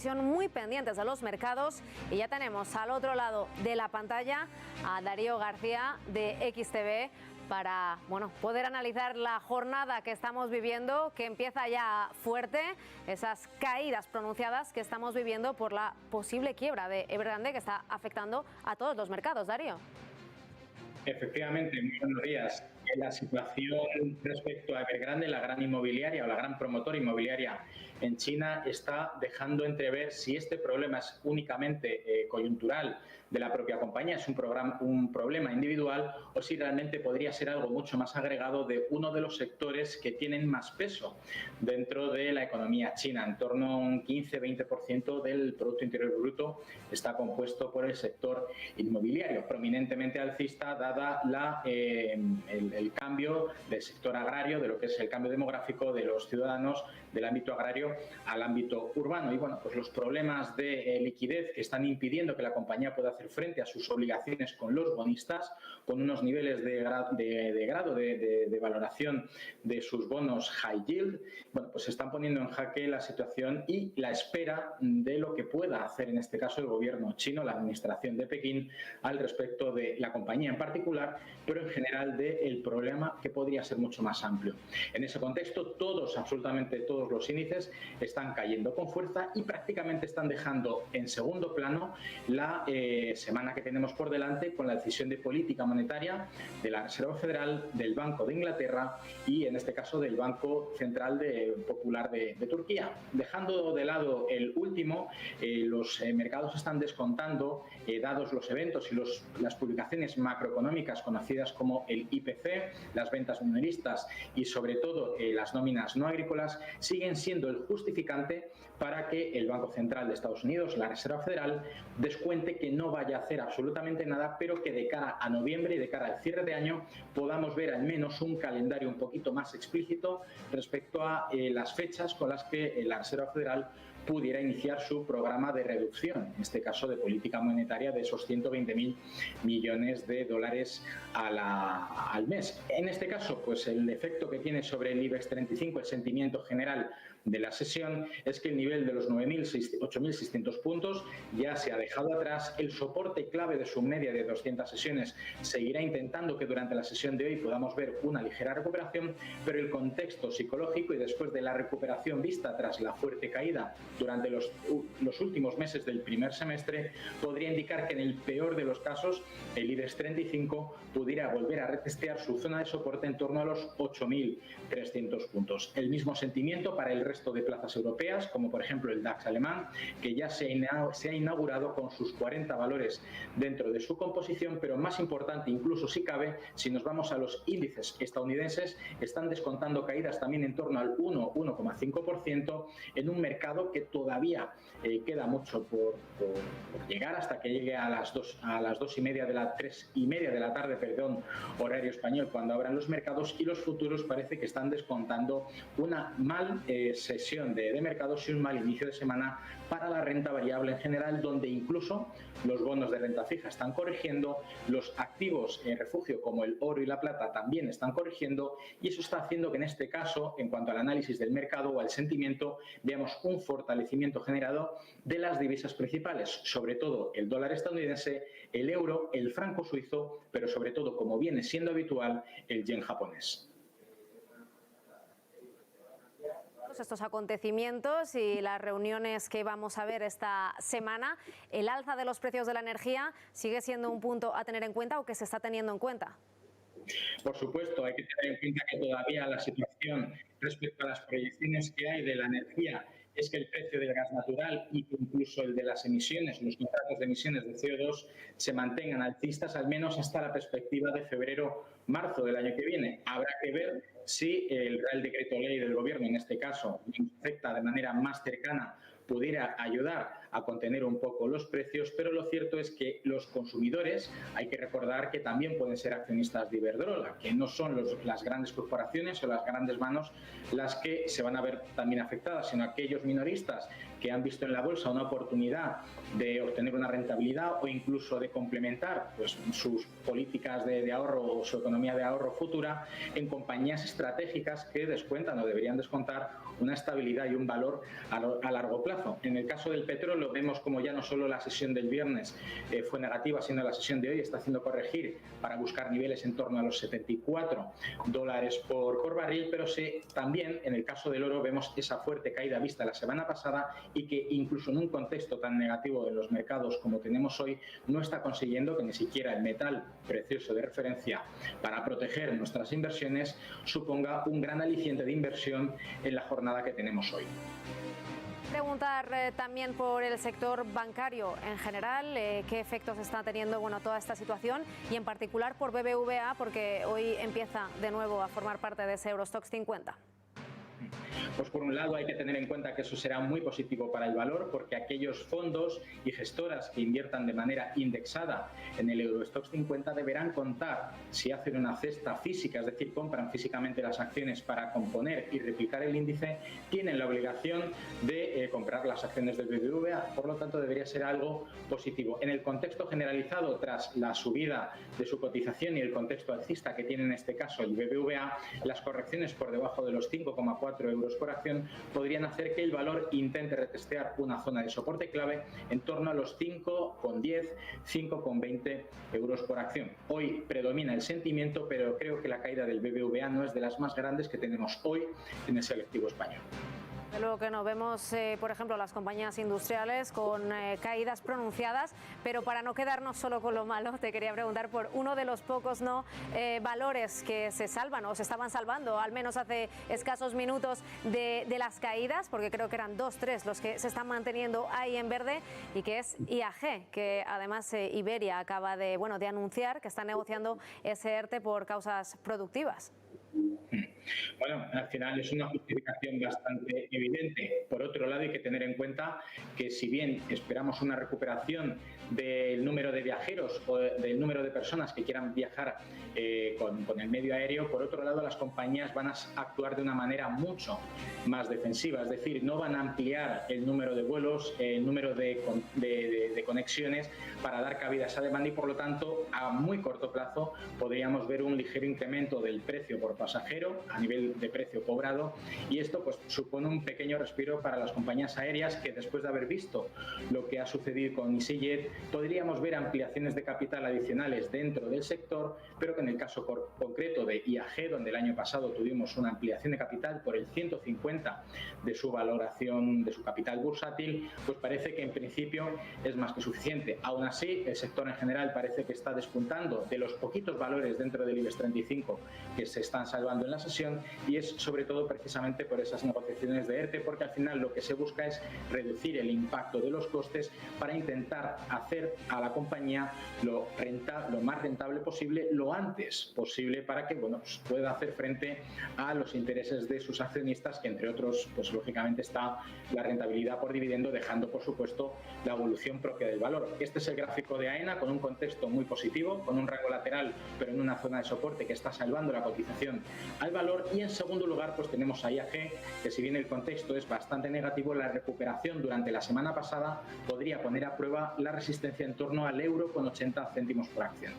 Muy pendientes a los mercados, y ya tenemos al otro lado de la pantalla a Darío García de XTV para poder analizar la jornada que estamos viviendo, que empieza ya fuerte, esas caídas pronunciadas que estamos viviendo por la posible quiebra de Evergrande, que está afectando a todos los mercados. Darío. Efectivamente, muy buenos días. La situación respecto a Evergrande, la gran inmobiliaria o la gran promotora inmobiliaria en China, está dejando entrever si este problema es únicamente coyuntural de la propia compañía, es un problema individual, o si realmente podría ser algo mucho más agregado de uno de los sectores que tienen más peso dentro de la economía china. En torno a un 15-20% del Producto Interior Bruto está compuesto por el sector inmobiliario, prominentemente alcista, dada el cambio del sector agrario, de lo que es el cambio demográfico de los ciudadanos del ámbito agrario al ámbito urbano. Y pues los problemas de liquidez que están impidiendo que la compañía pueda hacer frente a sus obligaciones con los bonistas, con unos niveles de valoración de sus bonos high yield, pues están poniendo en jaque la situación y la espera de lo que pueda hacer en este caso el gobierno chino, la administración de Pekín, al respecto de la compañía en particular, pero en general del problema, que podría ser mucho más amplio. En ese contexto, absolutamente todos los índices están cayendo con fuerza y prácticamente están dejando en segundo plano la semana que tenemos por delante, con la decisión de política monetaria de la Reserva Federal, del Banco de Inglaterra y, en este caso, del Banco Central Popular de Turquía. Dejando de lado el último, los mercados están descontando, dados los eventos y las publicaciones macroeconómicas conocidas como el IPC, las ventas minoristas y, sobre todo, las nóminas no agrícolas, siguen siendo el justificante para que el Banco Central de Estados Unidos, la Reserva Federal, descuente que no vaya a hacer absolutamente nada, pero que de cara a noviembre y de cara al cierre de año podamos ver al menos un calendario un poquito más explícito respecto a las fechas con las que la Reserva Federal pudiera iniciar su programa de reducción, en este caso de política monetaria, de esos 120.000 millones de dólares al mes. En este caso, pues el efecto que tiene sobre el IBEX 35, el sentimiento general de la sesión, es que el nivel de los 8.600 puntos ya se ha dejado atrás. El soporte clave de su media de 200 sesiones seguirá intentando que durante la sesión de hoy podamos ver una ligera recuperación, pero el contexto psicológico, y después de la recuperación vista tras la fuerte caída durante los últimos meses del primer semestre, podría indicar que en el peor de los casos el IBEX 35 pudiera volver a retestear su zona de soporte en torno a los 8.300 puntos. El mismo sentimiento para el resto de plazas europeas, como por ejemplo el DAX alemán, que ya se ha inaugurado con sus 40 valores dentro de su composición, pero más importante incluso si cabe, si nos vamos a los índices estadounidenses, están descontando caídas también en torno al 1,5% en un mercado que todavía queda mucho por llegar, hasta que llegue a las 3:30 de la tarde, horario español, cuando abran los mercados, y los futuros parece que están descontando una mal sesión de mercados y un mal inicio de semana para la renta variable en general, donde incluso los bonos de renta fija están corrigiendo, los activos en refugio como el oro y la plata también están corrigiendo, y eso está haciendo que en este caso, en cuanto al análisis del mercado o al sentimiento, veamos un fortalecimiento generado de las divisas principales, sobre todo el dólar estadounidense, el euro, el franco suizo, pero sobre todo, como viene siendo habitual, el yen japonés. Estos acontecimientos y las reuniones que vamos a ver esta semana, ¿el alza de los precios de la energía sigue siendo un punto a tener en cuenta o que se está teniendo en cuenta? Por supuesto, hay que tener en cuenta que todavía la situación respecto a las proyecciones que hay de la energía es que el precio del gas natural y incluso el de las emisiones, los contratos de emisiones de CO2, se mantengan alcistas al menos hasta la perspectiva de febrero-marzo del año que viene. Habrá que ver si el Real Decreto Ley del Gobierno, en este caso, afecta de manera más cercana, pudiera ayudar a contener un poco los precios, pero lo cierto es que los consumidores, hay que recordar que también pueden ser accionistas de Iberdrola, que no son las grandes corporaciones o las grandes manos las que se van a ver también afectadas, sino aquellos minoristas que han visto en la bolsa una oportunidad de obtener una rentabilidad o incluso de complementar sus políticas de ahorro o su economía de ahorro futura en compañías estratégicas que descuentan o deberían descontar una estabilidad y un valor a largo plazo. En el caso del petróleo vemos como ya no solo la sesión del viernes fue negativa, sino la sesión de hoy está haciendo corregir para buscar niveles en torno a los $74 por barril, pero también en el caso del oro vemos esa fuerte caída vista la semana pasada y que incluso en un contexto tan negativo de los mercados como tenemos hoy no está consiguiendo que ni siquiera el metal precioso de referencia para proteger nuestras inversiones suponga un gran aliciente de inversión en la jornada que tenemos hoy. Preguntar también por el sector bancario en general, qué efectos está teniendo toda esta situación y en particular por BBVA, porque hoy empieza de nuevo a formar parte de ese Eurostoxx 50. Pues por un lado hay que tener en cuenta que eso será muy positivo para el valor, porque aquellos fondos y gestoras que inviertan de manera indexada en el Eurostoxx 50 deberán contar, si hacen una cesta física, es decir, compran físicamente las acciones para componer y replicar el índice, tienen la obligación de comprar las acciones del BBVA, por lo tanto debería ser algo positivo. En el contexto generalizado, tras la subida de su cotización y el contexto alcista que tiene en este caso el BBVA, las correcciones por debajo de los 5,4 euros por acción podrían hacer que el valor intente retestear una zona de soporte clave en torno a los 5,10, 5,20 euros por acción. Hoy predomina el sentimiento, pero creo que la caída del BBVA no es de las más grandes que tenemos hoy en el selectivo español. De luego que no vemos, por ejemplo, las compañías industriales con caídas pronunciadas, pero para no quedarnos solo con lo malo, te quería preguntar por uno de los pocos valores que se salvan o se estaban salvando, al menos hace escasos minutos, de las caídas, porque creo que eran 2, 3 los que se están manteniendo ahí en verde, y que es IAG, que además Iberia acaba de anunciar que está negociando ese ERTE por causas productivas. Bueno, al final es una justificación bastante evidente. Por otro lado, hay que tener en cuenta que si bien esperamos una recuperación del número de viajeros o del número de personas que quieran viajar con el medio aéreo, por otro lado las compañías van a actuar de una manera mucho más defensiva, es decir, no van a ampliar el número de vuelos, el número de conexiones para dar cabida a esa demanda y por lo tanto a muy corto plazo podríamos ver un ligero incremento del precio por pasajero a nivel de precio cobrado y esto pues supone un pequeño respiro para las compañías aéreas que después de haber visto lo que ha sucedido con EasyJet podríamos ver ampliaciones de capital adicionales dentro del sector, pero que en el caso concreto de IAG, donde el año pasado tuvimos una ampliación de capital por el 150 de su valoración de su capital bursátil, pues parece que en principio es más que suficiente. Aún así, el sector en general parece que está despuntando de los poquitos valores dentro del IBEX 35 que se están salvando en la sesión y es sobre todo precisamente por esas negociaciones de ERTE, porque al final lo que se busca es reducir el impacto de los costes para intentar hacer a la compañía lo más rentable posible, lo antes posible, para que pueda hacer frente a los intereses de sus accionistas, que entre otros, pues lógicamente está la rentabilidad por dividendo, dejando por supuesto la evolución propia del valor. Este es el gráfico de AENA con un contexto muy positivo, con un rango lateral, pero en una zona de soporte que está salvando la cotización al valor. Y en segundo lugar, pues tenemos a IAG, que si bien el contexto es bastante negativo, la recuperación durante la semana pasada podría poner a prueba la resistencia en torno al euro con 80 céntimos por acción.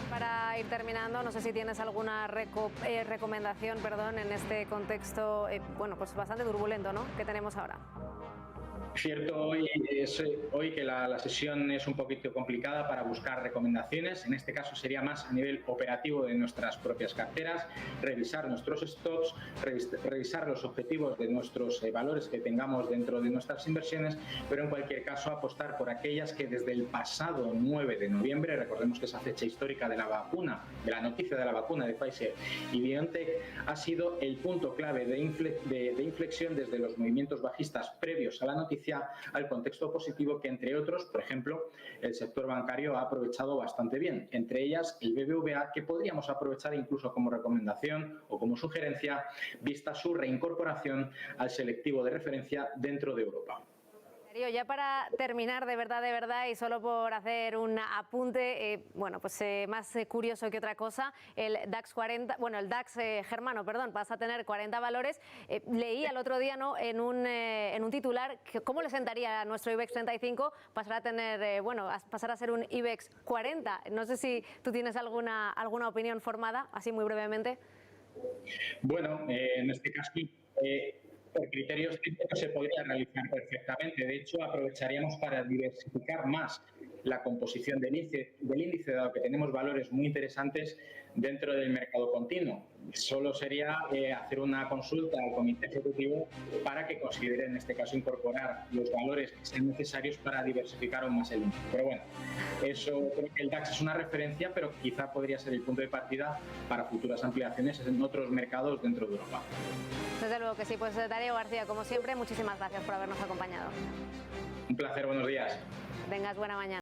Para ir terminando, no sé si tienes alguna recomendación, en este contexto, pues bastante turbulento, ¿no?, que tenemos ahora. Cierto, hoy que la sesión es un poquito complicada para buscar recomendaciones. En este caso sería más a nivel operativo de nuestras propias carteras, revisar nuestros stocks, revisar los objetivos de nuestros valores que tengamos dentro de nuestras inversiones, pero en cualquier caso apostar por aquellas que desde el pasado 9 de noviembre, recordemos que esa fecha histórica de la vacuna, de la noticia de la vacuna de Pfizer y BioNTech, ha sido el punto clave de inflexión desde los movimientos bajistas previos a la noticia al contexto positivo que, entre otros, por ejemplo, el sector bancario ha aprovechado bastante bien, entre ellas el BBVA, que podríamos aprovechar incluso como recomendación o como sugerencia, vista su reincorporación al selectivo de referencia dentro de Europa. Ya para terminar, de verdad, y solo por hacer un apunte, más curioso que otra cosa, el DAX 40, el DAX germano, pasa a tener 40 valores. Leí el otro día, ¿no?, en un titular, que cómo le sentaría a nuestro IBEX 35 pasar a tener, pasar a ser un IBEX 40. No sé si tú tienes alguna opinión formada, así muy brevemente. Bueno, en este caso por criterios técnicos se podría realizar perfectamente. De hecho, aprovecharíamos para diversificar más la composición del índice, dado que tenemos valores muy interesantes dentro del mercado continuo. Solo sería hacer una consulta al comité ejecutivo para que considere, en este caso, incorporar los valores que sean necesarios para diversificar aún más el índice. Pero bueno, eso creo que el DAX es una referencia, pero quizá podría ser el punto de partida para futuras ampliaciones en otros mercados dentro de Europa. Desde luego que sí. Pues Darío García, como siempre, muchísimas gracias por habernos acompañado. Un placer, buenos días. Tengas buena mañana.